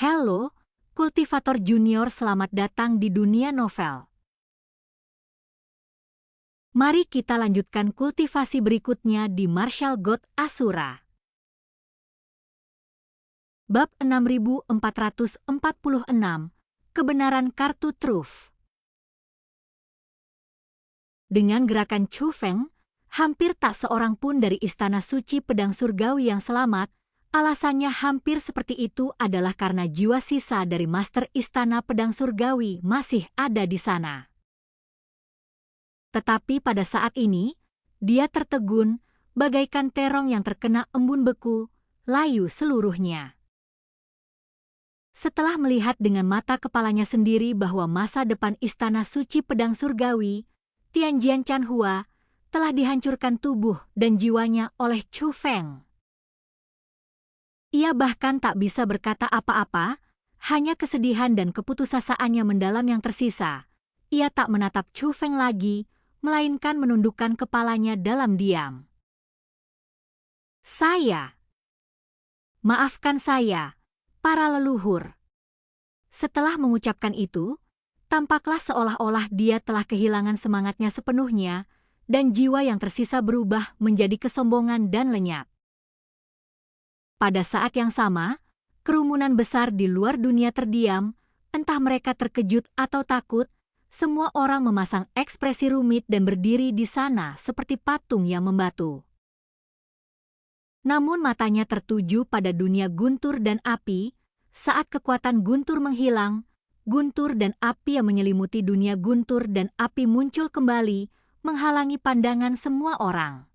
Halo, kultivator junior, selamat datang di dunia novel. Mari kita lanjutkan kultivasi berikutnya di Martial God Asura. Bab 6446, Kebenaran Kartu Truf. Dengan gerakan Chu Feng, hampir tak seorang pun dari Istana Suci Pedang Surgawi yang selamat. Alasannya hampir seperti itu adalah karena jiwa sisa dari Master Istana Pedang Surgawi masih ada di sana. Tetapi pada saat ini, dia tertegun, bagaikan terong yang terkena embun beku, layu seluruhnya. Setelah melihat dengan mata kepalanya sendiri bahwa masa depan Istana Suci Pedang Surgawi, Tianjian Chanhua, telah dihancurkan tubuh dan jiwanya oleh Chu Feng. Ia bahkan tak bisa berkata apa-apa, hanya kesedihan dan keputusasaannya mendalam yang tersisa. Ia tak menatap Chu Feng lagi, melainkan menundukkan kepalanya dalam diam. Maafkan saya, para leluhur. Setelah mengucapkan itu, tampaklah seolah-olah dia telah kehilangan semangatnya sepenuhnya, dan jiwa yang tersisa berubah menjadi kesombongan dan lenyap. Pada saat yang sama, kerumunan besar di luar dunia terdiam, entah mereka terkejut atau takut, semua orang memasang ekspresi rumit dan berdiri di sana seperti patung yang membatu. Namun matanya tertuju pada dunia guntur dan api. Saat kekuatan guntur menghilang, guntur dan api yang menyelimuti dunia guntur dan api muncul kembali, menghalangi pandangan semua orang.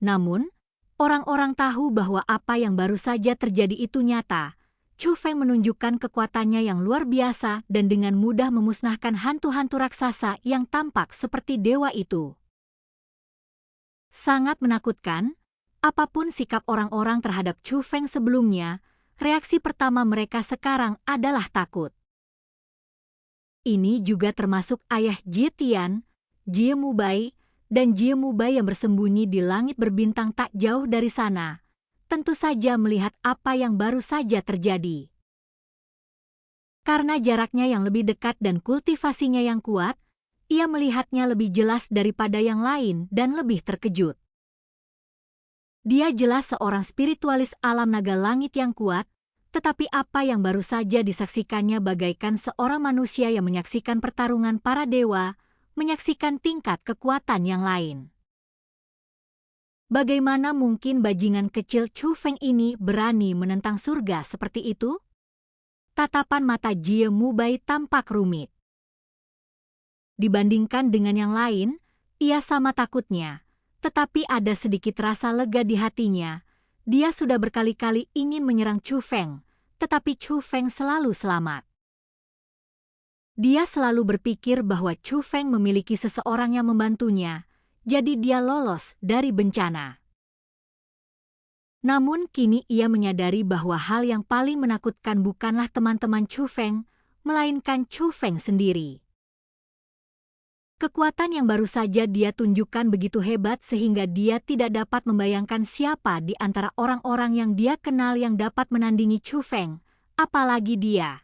Namun, orang-orang tahu bahwa apa yang baru saja terjadi itu nyata. Chu Feng menunjukkan kekuatannya yang luar biasa dan dengan mudah memusnahkan hantu-hantu raksasa yang tampak seperti dewa itu. Sangat menakutkan, apapun sikap orang-orang terhadap Chu Feng sebelumnya, reaksi pertama mereka sekarang adalah takut. Ini juga termasuk ayah Jie Tian, Jie Mubai, dan Jie Mubai yang bersembunyi di langit berbintang tak jauh dari sana, tentu saja melihat apa yang baru saja terjadi. Karena jaraknya yang lebih dekat dan kultivasinya yang kuat, ia melihatnya lebih jelas daripada yang lain dan lebih terkejut. Dia jelas seorang spiritualis alam naga langit yang kuat, tetapi apa yang baru saja disaksikannya bagaikan seorang manusia yang menyaksikan pertarungan para dewa, menyaksikan tingkat kekuatan yang lain. Bagaimana mungkin bajingan kecil Chu Feng ini berani menentang surga seperti itu? Tatapan mata Jie Mubai tampak rumit. Dibandingkan dengan yang lain, ia sama takutnya, tetapi ada sedikit rasa lega di hatinya. Dia sudah berkali-kali ingin menyerang Chu Feng, tetapi Chu Feng selalu selamat. Dia selalu berpikir bahwa Chu Feng memiliki seseorang yang membantunya, jadi dia lolos dari bencana. Namun kini ia menyadari bahwa hal yang paling menakutkan bukanlah teman-teman Chu Feng, melainkan Chu Feng sendiri. Kekuatan yang baru saja dia tunjukkan begitu hebat sehingga dia tidak dapat membayangkan siapa di antara orang-orang yang dia kenal yang dapat menandingi Chu Feng, apalagi dia.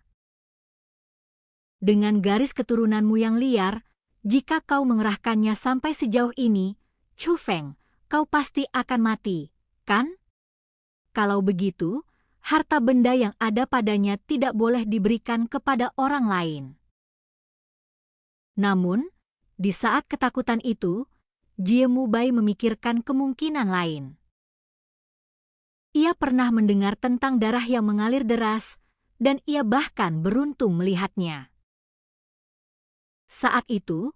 Dengan garis keturunanmu yang liar, jika kau mengerahkannya sampai sejauh ini, Chu Feng, kau pasti akan mati, kan? Kalau begitu, harta benda yang ada padanya tidak boleh diberikan kepada orang lain. Namun, di saat ketakutan itu, Jie Mubai memikirkan kemungkinan lain. Ia pernah mendengar tentang darah yang mengalir deras, dan ia bahkan beruntung melihatnya. Saat itu,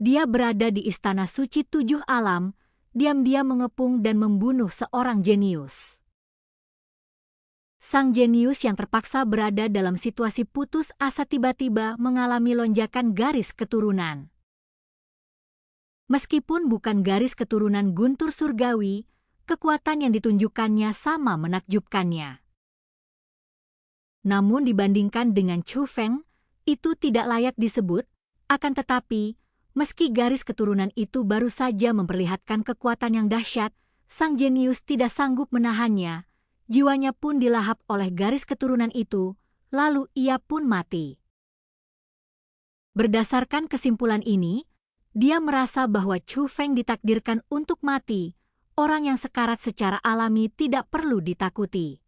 dia berada di Istana Suci Tujuh Alam, diam-diam mengepung dan membunuh seorang jenius. Sang jenius yang terpaksa berada dalam situasi putus asa tiba-tiba mengalami lonjakan garis keturunan. Meskipun bukan garis keturunan guntur surgawi, kekuatan yang ditunjukkannya sama menakjubkannya. Namun dibandingkan dengan Chu Feng, itu tidak layak disebut. Akan tetapi, meski garis keturunan itu baru saja memperlihatkan kekuatan yang dahsyat, sang jenius tidak sanggup menahannya. jiwanya pun dilahap oleh garis keturunan itu, lalu ia pun mati. Berdasarkan kesimpulan ini, dia merasa bahwa Chu Feng ditakdirkan untuk mati, orang yang sekarat secara alami tidak perlu ditakuti.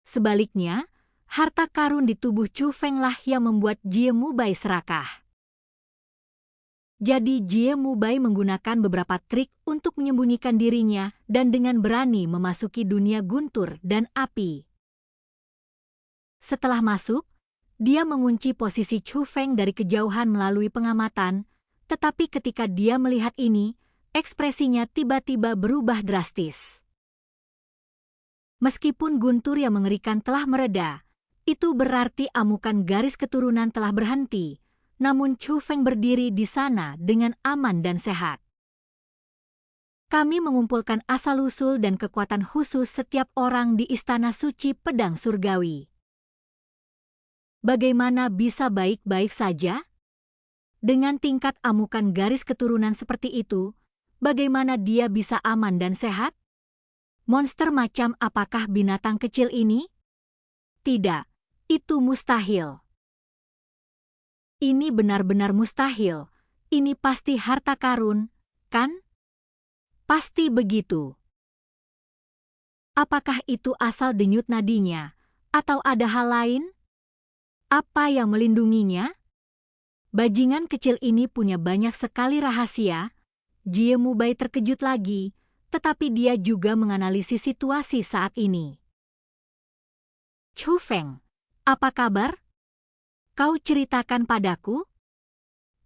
Sebaliknya, harta karun di tubuh Chu Feng lah yang membuat Jie Mubai serakah. Jadi Jie Mubai menggunakan beberapa trik untuk menyembunyikan dirinya dan dengan berani memasuki dunia guntur dan api. Setelah masuk, dia mengunci posisi Chu Feng dari kejauhan melalui pengamatan, tetapi ketika dia melihat ini, ekspresinya tiba-tiba berubah drastis. Meskipun guntur yang mengerikan telah mereda, itu berarti amukan garis keturunan telah berhenti, namun Chu Feng berdiri di sana dengan aman dan sehat. Kami mengumpulkan asal-usul dan kekuatan khusus setiap orang di Istana Suci Pedang Surgawi. Bagaimana bisa baik-baik saja? Dengan tingkat amukan garis keturunan seperti itu, bagaimana dia bisa aman dan sehat? Monster macam apakah binatang kecil ini? Tidak, itu mustahil. Ini benar-benar mustahil. Ini pasti harta karun, kan? Pasti begitu. Apakah itu asal denyut nadinya, atau ada hal lain? Apa yang melindunginya? Bajingan kecil ini punya banyak sekali rahasia. Jie Mubai terkejut lagi, tetapi dia juga menganalisis situasi saat ini. Chu Feng, apa kabar? Kau ceritakan padaku?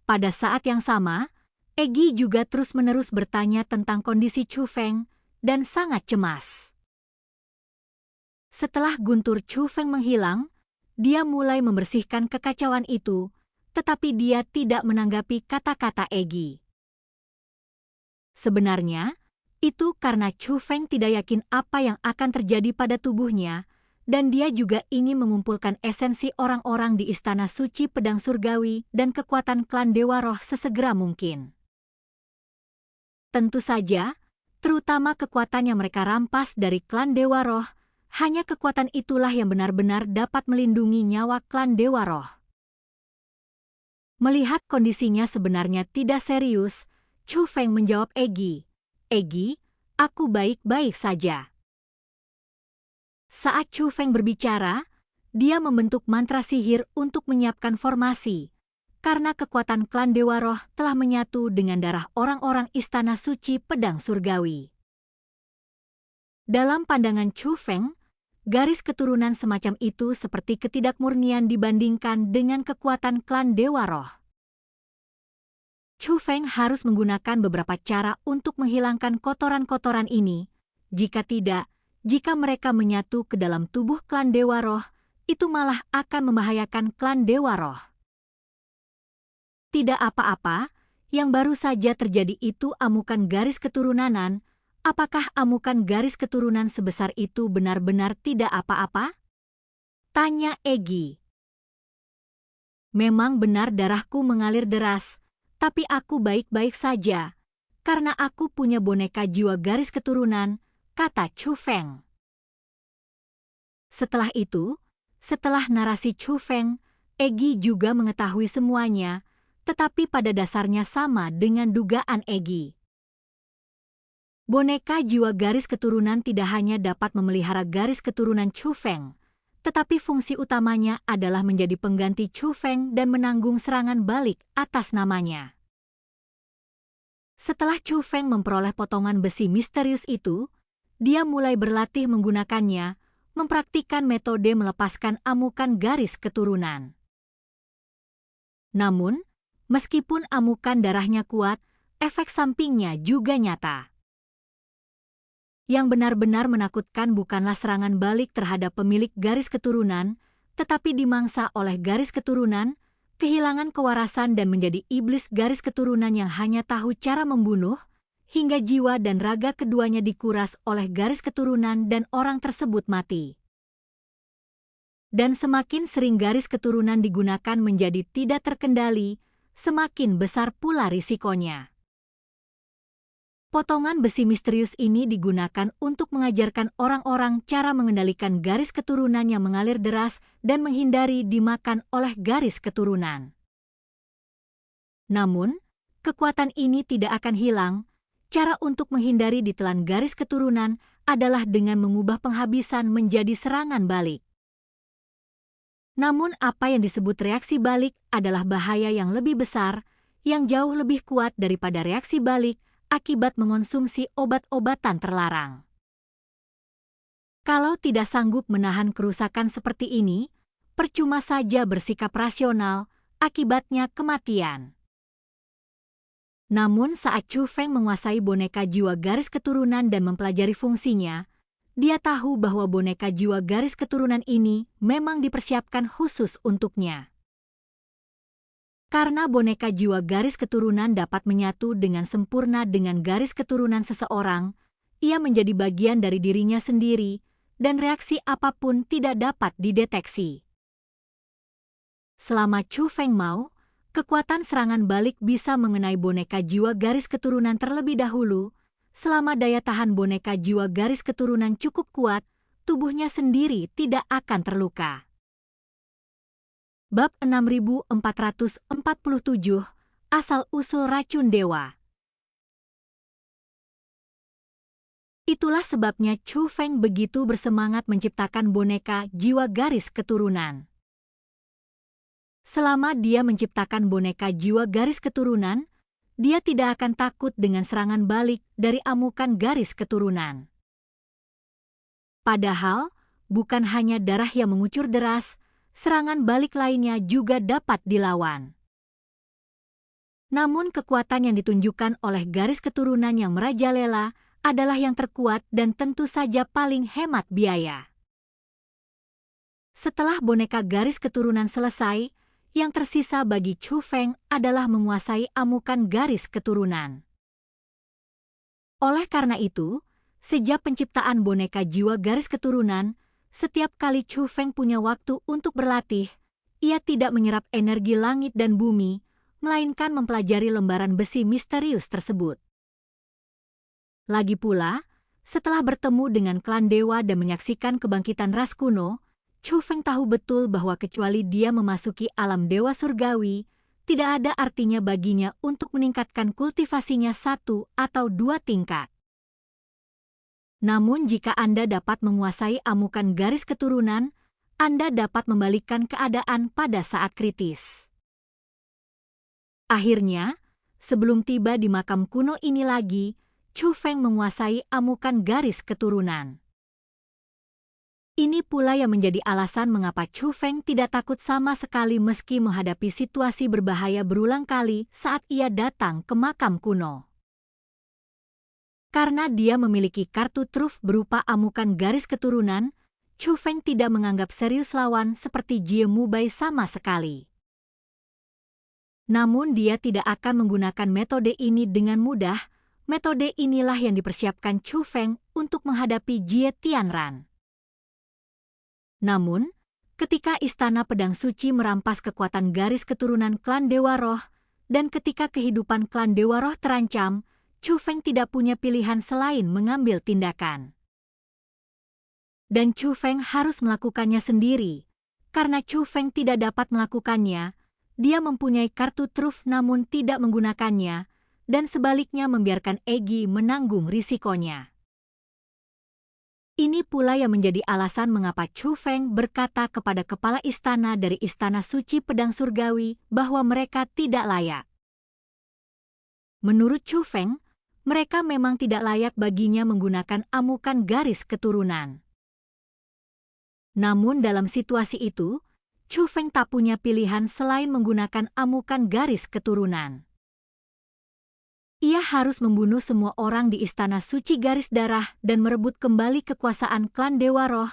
Pada saat yang sama, Egi juga terus-menerus bertanya tentang kondisi Chu Feng dan sangat cemas. Setelah guntur Chu Feng menghilang, dia mulai membersihkan kekacauan itu, tetapi dia tidak menanggapi kata-kata Egi. Sebenarnya, itu karena Chu Feng tidak yakin apa yang akan terjadi pada tubuhnya, dan dia juga ingin mengumpulkan esensi orang-orang di Istana Suci Pedang Surgawi dan kekuatan klan Dewa Roh sesegera mungkin. Tentu saja, terutama kekuatan yang mereka rampas dari klan Dewa Roh, hanya kekuatan itulah yang benar-benar dapat melindungi nyawa klan Dewa Roh. Melihat kondisinya sebenarnya tidak serius, Chu Feng menjawab Egi, "Egi, aku baik-baik saja." Saat Chu Feng berbicara, dia membentuk mantra sihir untuk menyiapkan formasi, karena kekuatan klan Dewa Roh telah menyatu dengan darah orang-orang Istana Suci Pedang Surgawi. Dalam pandangan Chu Feng, garis keturunan semacam itu seperti ketidakmurnian dibandingkan dengan kekuatan klan Dewa Roh. Chu Feng harus menggunakan beberapa cara untuk menghilangkan kotoran-kotoran ini. Jika tidak, jika mereka menyatu ke dalam tubuh klan Dewa Roh, itu malah akan membahayakan klan Dewa Roh. Tidak apa-apa, yang baru saja terjadi itu amukan garis keturunanan. Apakah amukan garis keturunan sebesar itu benar-benar tidak apa-apa? Tanya Egi. Memang benar darahku mengalir deras, tapi aku baik-baik saja, karena aku punya boneka jiwa garis keturunan, kata Chu Feng. Setelah itu, setelah narasi Chu Feng, Egi juga mengetahui semuanya, tetapi pada dasarnya sama dengan dugaan Egi. Boneka jiwa garis keturunan tidak hanya dapat memelihara garis keturunan Chu Feng, tetapi fungsi utamanya adalah menjadi pengganti Chu Feng dan menanggung serangan balik atas namanya. Setelah Chu Feng memperoleh potongan besi misterius itu, dia mulai berlatih menggunakannya, mempraktikkan metode melepaskan amukan garis keturunan. Namun, meskipun amukan darahnya kuat, efek sampingnya juga nyata. Yang benar-benar menakutkan bukanlah serangan balik terhadap pemilik garis keturunan, tetapi dimangsa oleh garis keturunan, kehilangan kewarasan dan menjadi iblis garis keturunan yang hanya tahu cara membunuh, hingga jiwa dan raga keduanya dikuras oleh garis keturunan dan orang tersebut mati. Dan semakin sering garis keturunan digunakan menjadi tidak terkendali, semakin besar pula risikonya. Potongan besi misterius ini digunakan untuk mengajarkan orang-orang cara mengendalikan garis keturunan yang mengalir deras dan menghindari dimakan oleh garis keturunan. Namun, kekuatan ini tidak akan hilang. Cara untuk menghindari ditelan garis keturunan adalah dengan mengubah penghabisan menjadi serangan balik. Namun apa yang disebut reaksi balik adalah bahaya yang lebih besar, yang jauh lebih kuat daripada reaksi balik akibat mengonsumsi obat-obatan terlarang. Kalau tidak sanggup menahan kerusakan seperti ini, percuma saja bersikap rasional, akibatnya kematian. Namun saat Chu Feng menguasai boneka jiwa garis keturunan dan mempelajari fungsinya, dia tahu bahwa boneka jiwa garis keturunan ini memang dipersiapkan khusus untuknya. Karena boneka jiwa garis keturunan dapat menyatu dengan sempurna dengan garis keturunan seseorang, ia menjadi bagian dari dirinya sendiri, dan reaksi apapun tidak dapat dideteksi. Selama Chu Feng mau, kekuatan serangan balik bisa mengenai boneka jiwa garis keturunan terlebih dahulu. Selama daya tahan boneka jiwa garis keturunan cukup kuat, tubuhnya sendiri tidak akan terluka. Bab 6447, Asal-usul racun dewa. Itulah sebabnya Chu Feng begitu bersemangat menciptakan boneka jiwa garis keturunan. Selama dia menciptakan boneka jiwa garis keturunan, dia tidak akan takut dengan serangan balik dari amukan garis keturunan. Padahal, bukan hanya darah yang mengucur deras, serangan balik lainnya juga dapat dilawan. Namun kekuatan yang ditunjukkan oleh garis keturunan yang merajalela adalah yang terkuat dan tentu saja paling hemat biaya. Setelah boneka garis keturunan selesai, yang tersisa bagi Chu Feng adalah menguasai amukan garis keturunan. Oleh karena itu, sejak penciptaan boneka jiwa garis keturunan, setiap kali Chu Feng punya waktu untuk berlatih, ia tidak menyerap energi langit dan bumi, melainkan mempelajari lembaran besi misterius tersebut. Lagi pula, setelah bertemu dengan klan dewa dan menyaksikan kebangkitan ras kuno, Chu Feng tahu betul bahwa kecuali dia memasuki alam dewa surgawi, tidak ada artinya baginya untuk meningkatkan kultivasinya 1 atau 2 tingkat. Namun jika Anda dapat menguasai amukan garis keturunan, Anda dapat membalikkan keadaan pada saat kritis. Akhirnya, sebelum tiba di makam kuno ini lagi, Chu Feng menguasai amukan garis keturunan. Ini pula yang menjadi alasan mengapa Chu Feng tidak takut sama sekali meski menghadapi situasi berbahaya berulang kali saat ia datang ke makam kuno. Karena dia memiliki kartu truf berupa amukan garis keturunan, Chu Feng tidak menganggap serius lawan seperti Jie Mubai sama sekali. Namun dia tidak akan menggunakan metode ini dengan mudah. Metode inilah yang dipersiapkan Chu Feng untuk menghadapi Jie Tianran. Namun, ketika Istana Pedang Suci merampas kekuatan garis keturunan klan Dewa Roh, dan ketika kehidupan klan Dewa Roh terancam, Chu Feng tidak punya pilihan selain mengambil tindakan. Dan Chu Feng harus melakukannya sendiri. Karena Chu Feng tidak dapat melakukannya, dia mempunyai kartu truf namun tidak menggunakannya, dan sebaliknya membiarkan Egi menanggung risikonya. Ini pula yang menjadi alasan mengapa Chu Feng berkata kepada kepala istana dari Istana Suci Pedang Surgawi bahwa mereka tidak layak. Menurut Chu Feng, mereka memang tidak layak baginya menggunakan amukan garis keturunan. Namun dalam situasi itu, Chu Feng tak punya pilihan selain menggunakan amukan garis keturunan. Ia harus membunuh semua orang di Istana Suci Garis Darah dan merebut kembali kekuasaan klan Dewa Roh.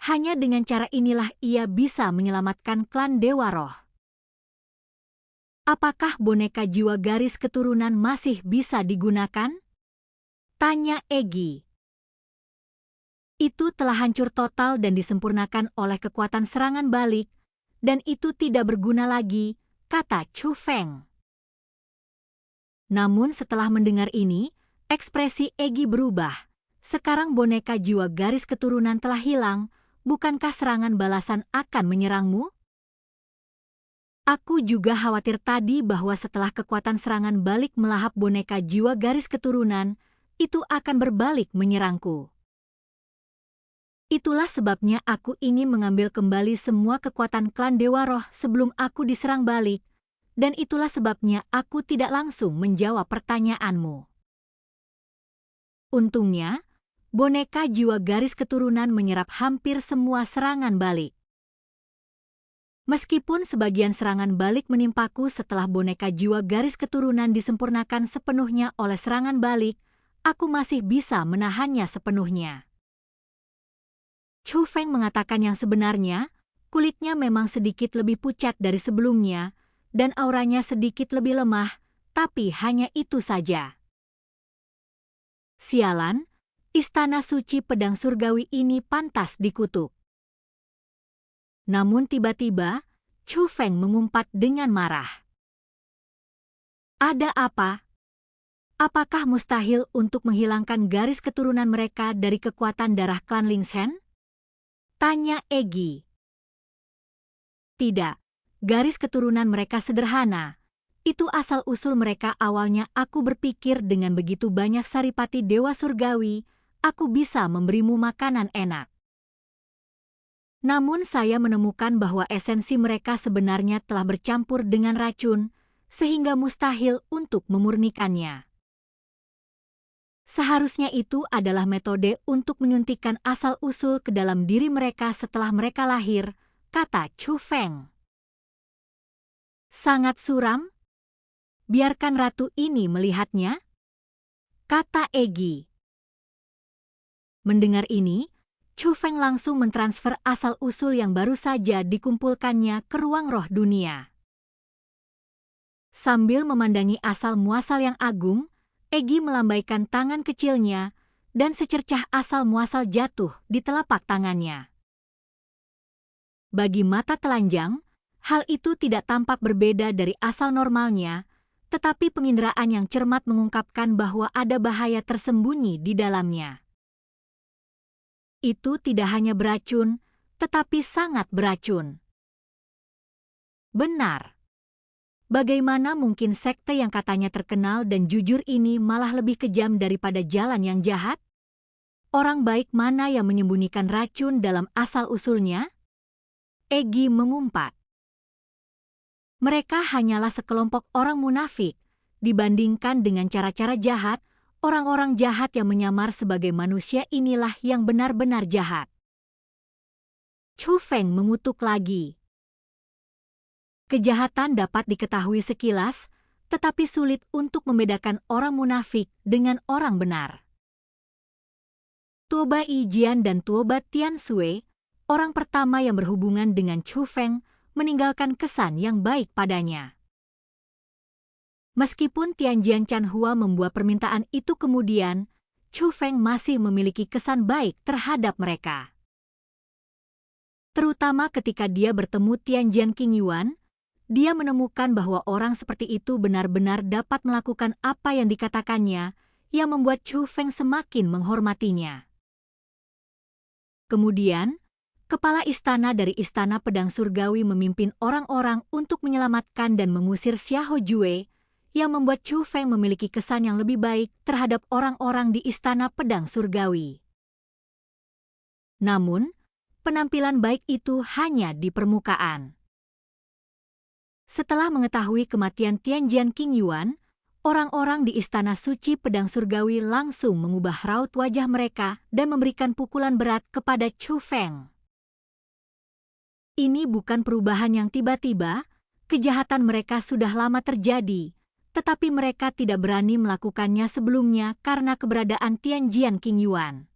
Hanya dengan cara inilah ia bisa menyelamatkan klan Dewa Roh. Apakah boneka jiwa garis keturunan masih bisa digunakan? Tanya Egi. Itu telah hancur total dan disempurnakan oleh kekuatan serangan balik, dan itu tidak berguna lagi, kata Chu Feng. Namun setelah mendengar ini, Ekspresi Egi berubah. Sekarang boneka jiwa garis keturunan telah hilang, bukankah serangan balasan akan menyerangmu? Aku juga khawatir tadi bahwa setelah kekuatan serangan balik melahap boneka jiwa garis keturunan, itu akan berbalik menyerangku. Itulah sebabnya aku ingin mengambil kembali semua kekuatan klan Dewa Roh sebelum aku diserang balik, dan itulah sebabnya aku tidak langsung menjawab pertanyaanmu. Untungnya, boneka jiwa garis keturunan menyerap hampir semua serangan balik. Meskipun sebagian serangan balik menimpaku setelah boneka jiwa garis keturunan disempurnakan sepenuhnya oleh serangan balik, aku masih bisa menahannya sepenuhnya. Chu Feng mengatakan yang sebenarnya, kulitnya memang sedikit lebih pucat dari sebelumnya, dan auranya sedikit lebih lemah, tapi hanya itu saja. Sialan, istana suci pedang surgawi ini pantas dikutuk. Namun tiba-tiba, Chu Feng mengumpat dengan marah. Ada apa? Apakah mustahil untuk menghilangkan garis keturunan mereka dari kekuatan darah klan Ling Shen? Tanya Egi. Tidak, garis keturunan mereka sederhana. Itu asal-usul mereka awalnya. Aku berpikir dengan begitu banyak saripati dewa surgawi, aku bisa memberimu makanan enak. Namun saya menemukan bahwa esensi mereka sebenarnya telah bercampur dengan racun, sehingga mustahil untuk memurnikannya. Seharusnya itu adalah metode untuk menyuntikkan asal-usul ke dalam diri mereka setelah mereka lahir, kata Chu Feng. Sangat suram? Biarkan ratu ini melihatnya, kata Egi. Mendengar ini, Chu Feng langsung mentransfer asal-usul yang baru saja dikumpulkannya ke ruang roh dunia. Sambil memandangi asal-muasal yang agung, Egi melambaikan tangan kecilnya, dan secercah asal-muasal jatuh di telapak tangannya. Bagi mata telanjang, hal itu tidak tampak berbeda dari asal normalnya, tetapi penginderaan yang cermat mengungkapkan bahwa ada bahaya tersembunyi di dalamnya. Itu tidak hanya beracun, tetapi sangat beracun. Benar. Bagaimana mungkin sekte yang katanya terkenal dan jujur ini malah lebih kejam daripada jalan yang jahat? Orang baik mana yang menyembunyikan racun dalam asal-usulnya? Egi mengumpat. Mereka hanyalah sekelompok orang munafik, dibandingkan dengan cara-cara jahat, orang-orang jahat yang menyamar sebagai manusia inilah yang benar-benar jahat. Chu Feng mengutuk lagi. Kejahatan dapat diketahui sekilas, tetapi sulit untuk membedakan orang munafik dengan orang benar. Tuo Bai Jian dan Tuo Ba Tian Sui, orang pertama yang berhubungan dengan Chu Feng, meninggalkan kesan yang baik padanya. Meskipun Tian Jian Chan Hua membuat permintaan itu kemudian, Chu Feng masih memiliki kesan baik terhadap mereka. Terutama ketika dia bertemu Tian Jian King Yuan, dia menemukan bahwa orang seperti itu benar-benar dapat melakukan apa yang dikatakannya, yang membuat Chu Feng semakin menghormatinya. Kemudian, kepala istana dari Istana Pedang Surgawi memimpin orang-orang untuk menyelamatkan dan mengusir Xiahou Jue, yang membuat Chu Feng memiliki kesan yang lebih baik terhadap orang-orang di Istana Pedang Surgawi. Namun, penampilan baik itu hanya di permukaan. Setelah mengetahui kematian Tian Jian King Yuan, orang-orang di Istana Suci Pedang Surgawi langsung mengubah raut wajah mereka dan memberikan pukulan berat kepada Chu Feng. Ini bukan perubahan yang tiba-tiba, kejahatan mereka sudah lama terjadi, tetapi mereka tidak berani melakukannya sebelumnya karena keberadaan Tian Jian King Yuan.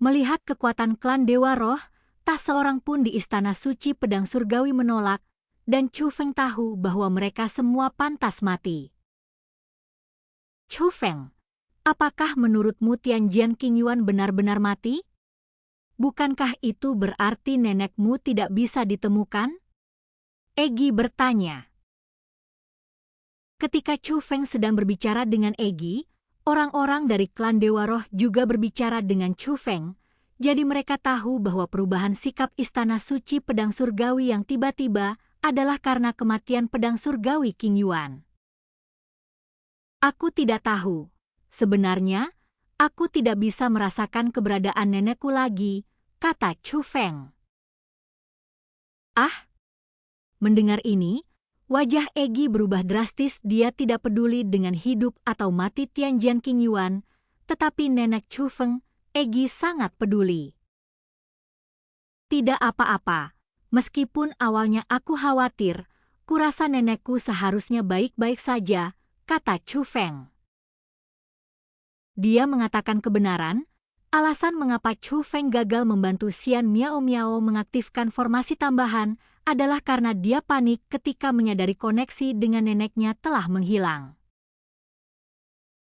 Melihat kekuatan klan Dewa Roh, tak seorang pun di Istana Suci Pedang Surgawi menolak, dan Chu Feng tahu bahwa mereka semua pantas mati. Chu Feng, apakah menurutmu Tian Jian King Yuan benar-benar mati? Bukankah itu berarti nenekmu tidak bisa ditemukan? Egi bertanya. Ketika Chu Feng sedang berbicara dengan Egi, Orang-orang dari klan Dewa Roh juga berbicara dengan Chu Feng, jadi mereka tahu bahwa perubahan sikap Istana Suci Pedang Surgawi yang tiba-tiba adalah karena kematian pedang surgawi King Yuan. Aku tidak tahu. Sebenarnya, aku tidak bisa merasakan keberadaan nenekku lagi, kata Chu Feng. Ah! Mendengar ini, wajah Egi berubah drastis. Dia tidak peduli dengan hidup atau mati Tianjian King Yuan, tetapi nenek Chu Feng, Egi sangat peduli. Tidak apa-apa, meskipun awalnya aku khawatir, kurasa nenekku seharusnya baik-baik saja, kata Chu Feng. Dia mengatakan kebenaran. Alasan mengapa Chu Feng gagal membantu Xian Miao Miao mengaktifkan formasi tambahan adalah karena dia panik ketika menyadari koneksi dengan neneknya telah menghilang.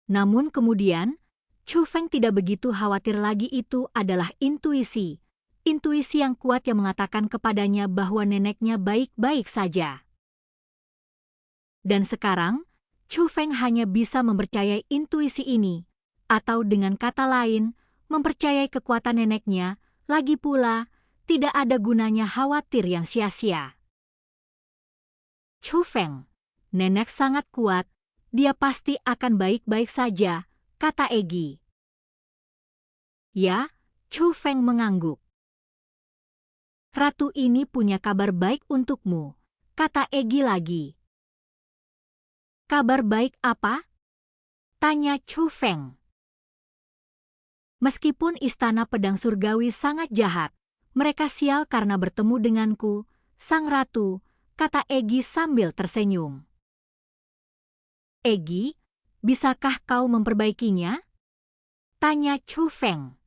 Namun kemudian, Chu Feng tidak begitu khawatir lagi. Itu adalah intuisi. Intuisi yang kuat yang mengatakan kepadanya bahwa neneknya baik-baik saja. Dan sekarang, Chu Feng hanya bisa mempercayai intuisi ini, atau dengan kata lain, mempercayai kekuatan neneknya. Lagi pula, tidak ada gunanya khawatir yang sia-sia. Chu Feng, nenek sangat kuat, dia pasti akan baik-baik saja, kata Egi. Ya, Chu Feng mengangguk. Ratu ini punya kabar baik untukmu, kata Egi lagi. Kabar baik apa? Tanya Chu Feng. Meskipun Istana Pedang Surgawi sangat jahat, mereka sial karena bertemu denganku, Sang Ratu, kata Egi sambil tersenyum. Egi, bisakah kau memperbaikinya? Tanya Chu Feng.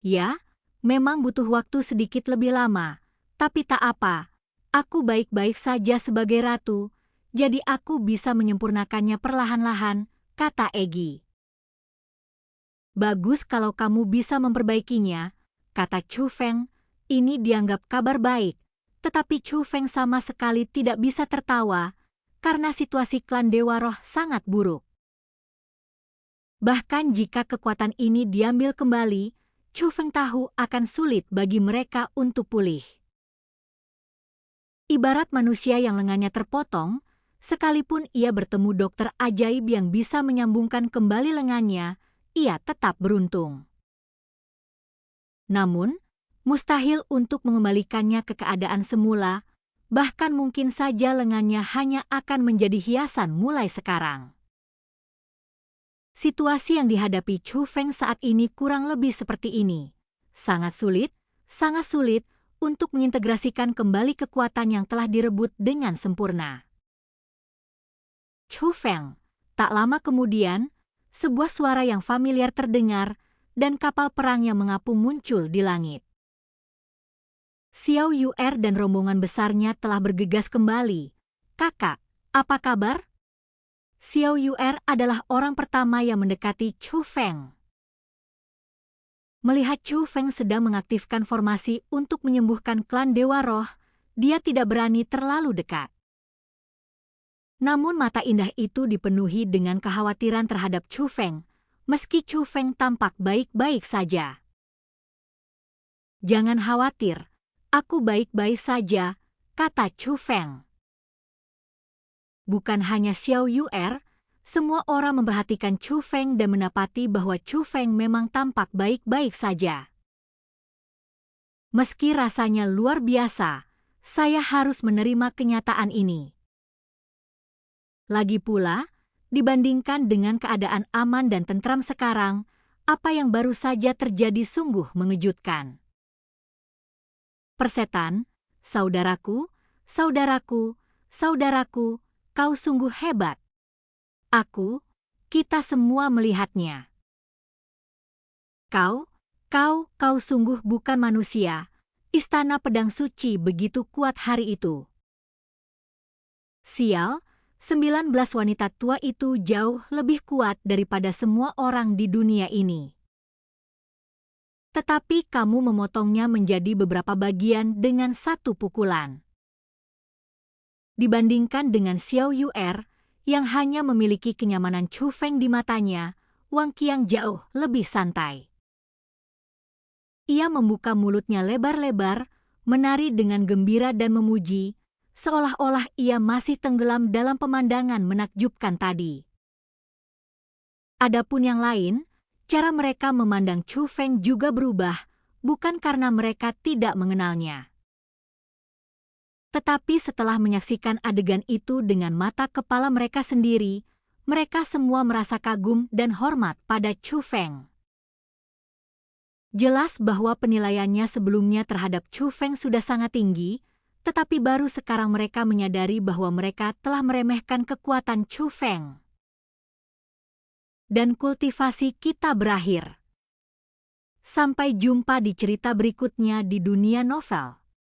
Ya, memang butuh waktu sedikit lebih lama, tapi tak apa, aku baik-baik saja sebagai ratu, jadi aku bisa menyempurnakannya perlahan-lahan, kata Egi. Bagus kalau kamu bisa memperbaikinya, kata Chu Feng. Ini dianggap kabar baik, tetapi Chu Feng sama sekali tidak bisa tertawa, karena situasi klan Dewa Roh sangat buruk. Bahkan jika kekuatan ini diambil kembali, Chu Feng tahu akan sulit bagi mereka untuk pulih. Ibarat manusia yang lengannya terpotong, sekalipun ia bertemu dokter ajaib yang bisa menyambungkan kembali lengannya, ia tetap beruntung. Namun, mustahil untuk mengembalikannya ke keadaan semula, bahkan mungkin saja lengannya hanya akan menjadi hiasan mulai sekarang. Situasi yang dihadapi Chu Feng saat ini kurang lebih seperti ini. Sangat sulit untuk mengintegrasikan kembali kekuatan yang telah direbut dengan sempurna. Chu Feng, tak lama kemudian, sebuah suara yang familiar terdengar dan kapal perang yang mengapung muncul di langit. Xiao Yu'er dan rombongan besarnya telah bergegas kembali. Kakak, apa kabar? Xiao Yu'er adalah orang pertama yang mendekati Chu Feng. Melihat Chu Feng sedang mengaktifkan formasi untuk menyembuhkan klan Dewa Roh, dia tidak berani terlalu dekat. Namun mata indah itu dipenuhi dengan kekhawatiran terhadap Chu Feng, meski Chu Feng tampak baik-baik saja. Jangan khawatir, aku baik-baik saja, kata Chu Feng. Bukan hanya Xiao Yu'er, semua orang memperhatikan Chu Feng dan mendapati bahwa Chu Feng memang tampak baik-baik saja. Meski rasanya luar biasa, saya harus menerima kenyataan ini. Lagi pula, dibandingkan dengan keadaan aman dan tentram sekarang, apa yang baru saja terjadi sungguh mengejutkan. Persetan, saudaraku, saudaraku, saudaraku, kau sungguh hebat. Kita semua melihatnya. Kau sungguh bukan manusia. Istana Pedang Suci begitu kuat hari itu. Sial, 19 wanita tua itu jauh lebih kuat daripada semua orang di dunia ini. Tetapi kamu memotongnya menjadi beberapa bagian dengan satu pukulan. Dibandingkan dengan Xiao Yu'er, yang hanya memiliki kenyamanan Chu Feng di matanya, Wang Qiang jauh lebih santai. Ia membuka mulutnya lebar-lebar, menari dengan gembira dan memuji, seolah-olah ia masih tenggelam dalam pemandangan menakjubkan tadi. Adapun yang lain, cara mereka memandang Chu Feng juga berubah, bukan karena mereka tidak mengenalnya. Tetapi setelah menyaksikan adegan itu dengan mata kepala mereka sendiri, mereka semua merasa kagum dan hormat pada Chu Feng. Jelas bahwa penilaiannya sebelumnya terhadap Chu Feng sudah sangat tinggi, tetapi baru sekarang mereka menyadari bahwa mereka telah meremehkan kekuatan Chu Feng. Dan kultivasi kita berakhir. Sampai jumpa di cerita berikutnya di dunia novel.